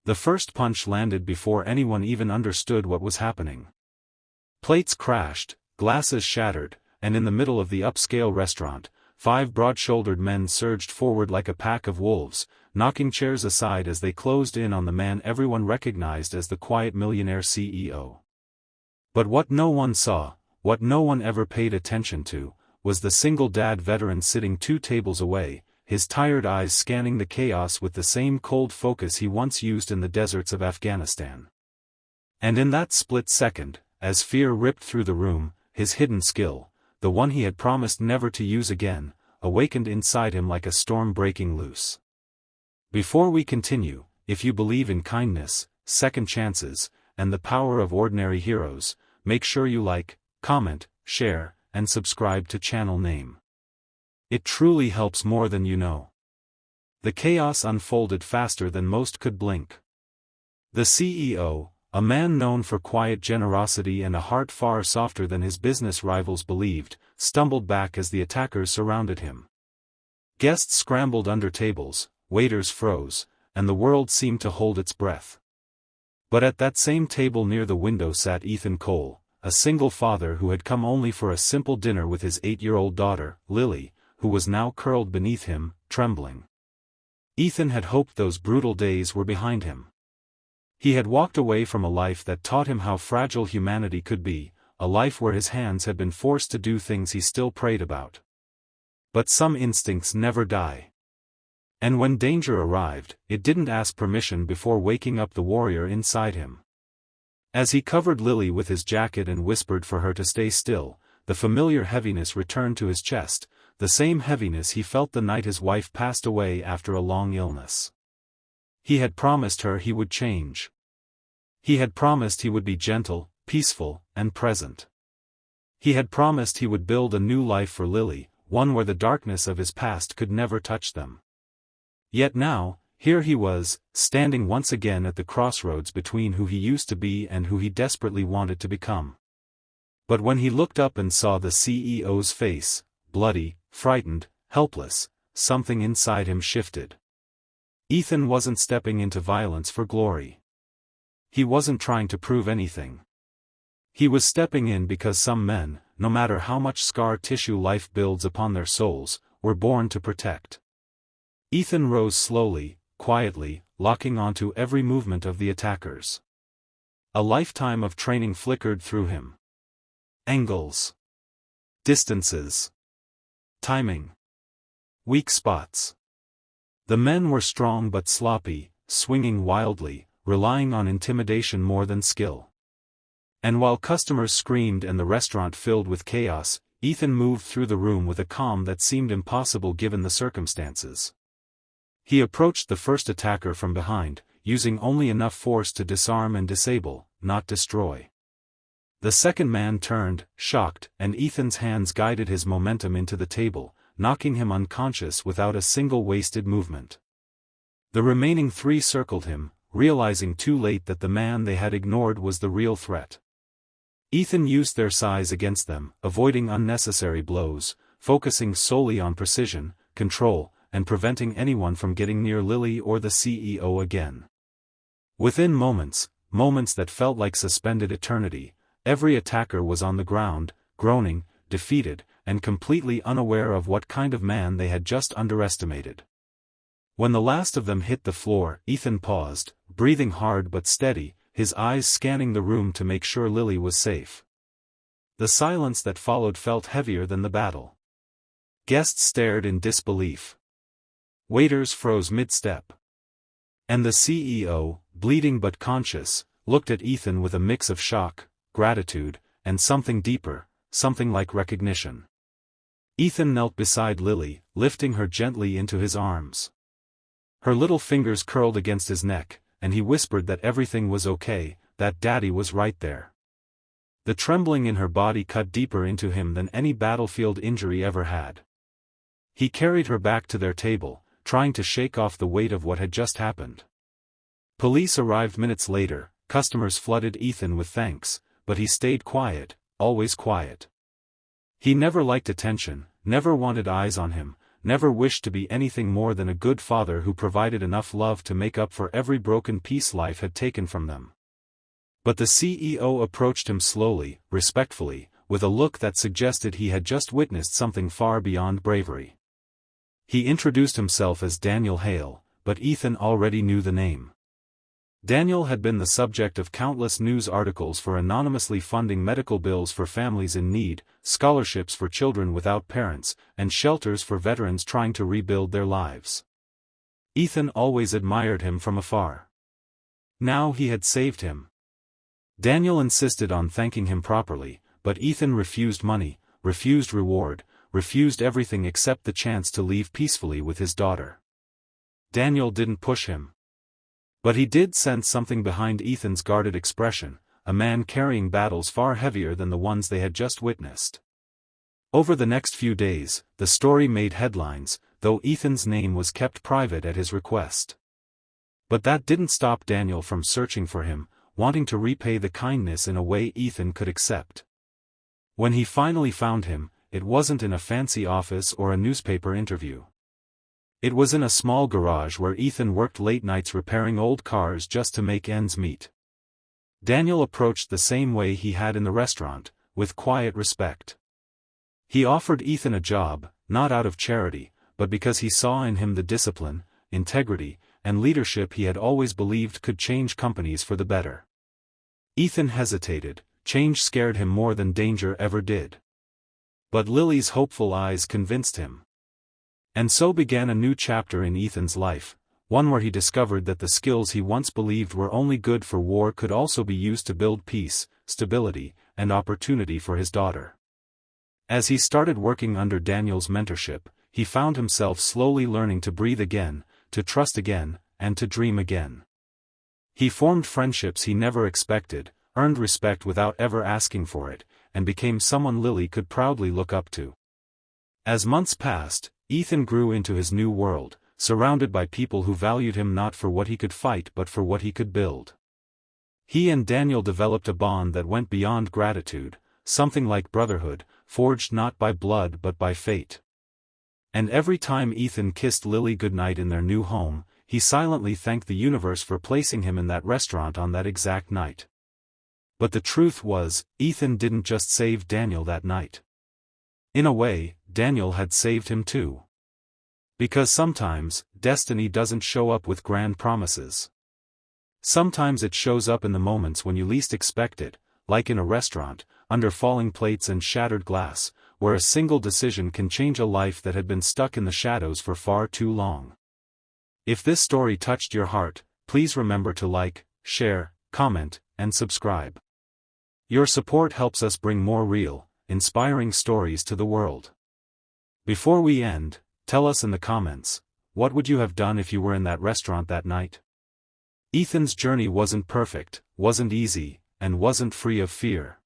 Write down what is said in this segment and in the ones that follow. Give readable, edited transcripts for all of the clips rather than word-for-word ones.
The first punch landed before anyone even understood what was happening. Plates crashed, glasses shattered, and in the middle of the upscale restaurant, 5 broad-shouldered men surged forward like a pack of wolves, knocking chairs aside as they closed in on the man everyone recognized as the quiet millionaire CEO. But what no one saw, what no one ever paid attention to, was the single dad veteran sitting 2 tables away, his tired eyes scanning the chaos with the same cold focus he once used in the deserts of Afghanistan. And in that split second, as fear ripped through the room, his hidden skill, the one he had promised never to use again, awakened inside him like a storm breaking loose. Before we continue, if you believe in kindness, second chances, and the power of ordinary heroes, make sure you like, comment, share, and subscribe to channel name. It truly helps more than you know. The chaos unfolded faster than most could blink. The CEO, a man known for quiet generosity and a heart far softer than his business rivals believed, stumbled back as the attackers surrounded him. Guests scrambled under tables, waiters froze, and the world seemed to hold its breath. But at that same table near the window sat Ethan Cole, a single father who had come only for a simple dinner with his 8-year-old daughter, Lily, who was now curled beneath him, trembling. Ethan had hoped those brutal days were behind him. He had walked away from a life that taught him how fragile humanity could be, a life where his hands had been forced to do things he still prayed about. But some instincts never die. And when danger arrived, it didn't ask permission before waking up the warrior inside him. As he covered Lily with his jacket and whispered for her to stay still, the familiar heaviness returned to his chest, the same heaviness he felt the night his wife passed away after a long illness. He had promised her he would change. He had promised he would be gentle, peaceful, and present. He had promised he would build a new life for Lily, one where the darkness of his past could never touch them. Yet now, here he was, standing once again at the crossroads between who he used to be and who he desperately wanted to become. But when he looked up and saw the CEO's face, bloody, frightened, helpless, something inside him shifted. Ethan wasn't stepping into violence for glory. He wasn't trying to prove anything. He was stepping in because some men, no matter how much scar tissue life builds upon their souls, were born to protect. Ethan rose slowly, quietly, locking onto every movement of the attackers. A lifetime of training flickered through him. Angles. Distances. Timing. Weak spots. The men were strong but sloppy, swinging wildly, relying on intimidation more than skill. And while customers screamed and the restaurant filled with chaos, Ethan moved through the room with a calm that seemed impossible given the circumstances. He approached the first attacker from behind, using only enough force to disarm and disable, not destroy. The second man turned, shocked, and Ethan's hands guided his momentum into the table, knocking him unconscious without a single wasted movement. The remaining 3 circled him, realizing too late that the man they had ignored was the real threat. Ethan used their size against them, avoiding unnecessary blows, focusing solely on precision, control, and preventing anyone from getting near Lily or the CEO again. Within moments that felt like suspended eternity, every attacker was on the ground, groaning, defeated, and completely unaware of what kind of man they had just underestimated. When the last of them hit the floor, Ethan paused, breathing hard but steady, his eyes scanning the room to make sure Lily was safe. The silence that followed felt heavier than the battle. Guests stared in disbelief. Waiters froze mid-step. And the CEO, bleeding but conscious, looked at Ethan with a mix of shock, gratitude, and something deeper, something like recognition. Ethan knelt beside Lily, lifting her gently into his arms. Her little fingers curled against his neck, and he whispered that everything was okay, that Daddy was right there. The trembling in her body cut deeper into him than any battlefield injury ever had. He carried her back to their table, trying to shake off the weight of what had just happened. Police arrived minutes later, customers flooded Ethan with thanks, but he stayed quiet, always quiet. He never liked attention, never wanted eyes on him, never wished to be anything more than a good father who provided enough love to make up for every broken piece life had taken from them. But the CEO approached him slowly, respectfully, with a look that suggested he had just witnessed something far beyond bravery. He introduced himself as Daniel Hale, but Ethan already knew the name. Daniel had been the subject of countless news articles for anonymously funding medical bills for families in need, scholarships for children without parents, and shelters for veterans trying to rebuild their lives. Ethan always admired him from afar. Now he had saved him. Daniel insisted on thanking him properly, but Ethan refused money, refused reward, refused everything except the chance to leave peacefully with his daughter. Daniel didn't push him. But he did sense something behind Ethan's guarded expression, a man carrying battles far heavier than the ones they had just witnessed. Over the next few days, the story made headlines, though Ethan's name was kept private at his request. But that didn't stop Daniel from searching for him, wanting to repay the kindness in a way Ethan could accept. When he finally found him, it wasn't in a fancy office or a newspaper interview. It was in a small garage where Ethan worked late nights repairing old cars just to make ends meet. Daniel approached the same way he had in the restaurant, with quiet respect. He offered Ethan a job, not out of charity, but because he saw in him the discipline, integrity, and leadership he had always believed could change companies for the better. Ethan hesitated. Change scared him more than danger ever did. But Lily's hopeful eyes convinced him. And so began a new chapter in Ethan's life, one where he discovered that the skills he once believed were only good for war could also be used to build peace, stability, and opportunity for his daughter. As he started working under Daniel's mentorship, he found himself slowly learning to breathe again, to trust again, and to dream again. He formed friendships he never expected, earned respect without ever asking for it, and became someone Lily could proudly look up to. As months passed, Ethan grew into his new world, surrounded by people who valued him not for what he could fight but for what he could build. He and Daniel developed a bond that went beyond gratitude, something like brotherhood, forged not by blood but by fate. And every time Ethan kissed Lily goodnight in their new home, he silently thanked the universe for placing him in that restaurant on that exact night. But the truth was, Ethan didn't just save Daniel that night. In a way, Daniel had saved him too. Because sometimes, destiny doesn't show up with grand promises. Sometimes it shows up in the moments when you least expect it, like in a restaurant, under falling plates and shattered glass, where a single decision can change a life that had been stuck in the shadows for far too long. If this story touched your heart, please remember to like, share, comment, and subscribe. Your support helps us bring more real, inspiring stories to the world. Before we end, tell us in the comments, what would you have done if you were in that restaurant that night? Ethan's journey wasn't perfect, wasn't easy, and wasn't free of fear.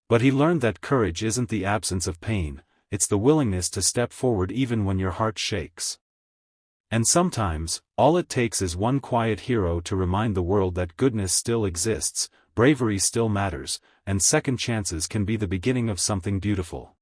But he learned that courage isn't the absence of pain, it's the willingness to step forward even when your heart shakes. And sometimes, all it takes is one quiet hero to remind the world that goodness still exists, bravery still matters, and second chances can be the beginning of something beautiful.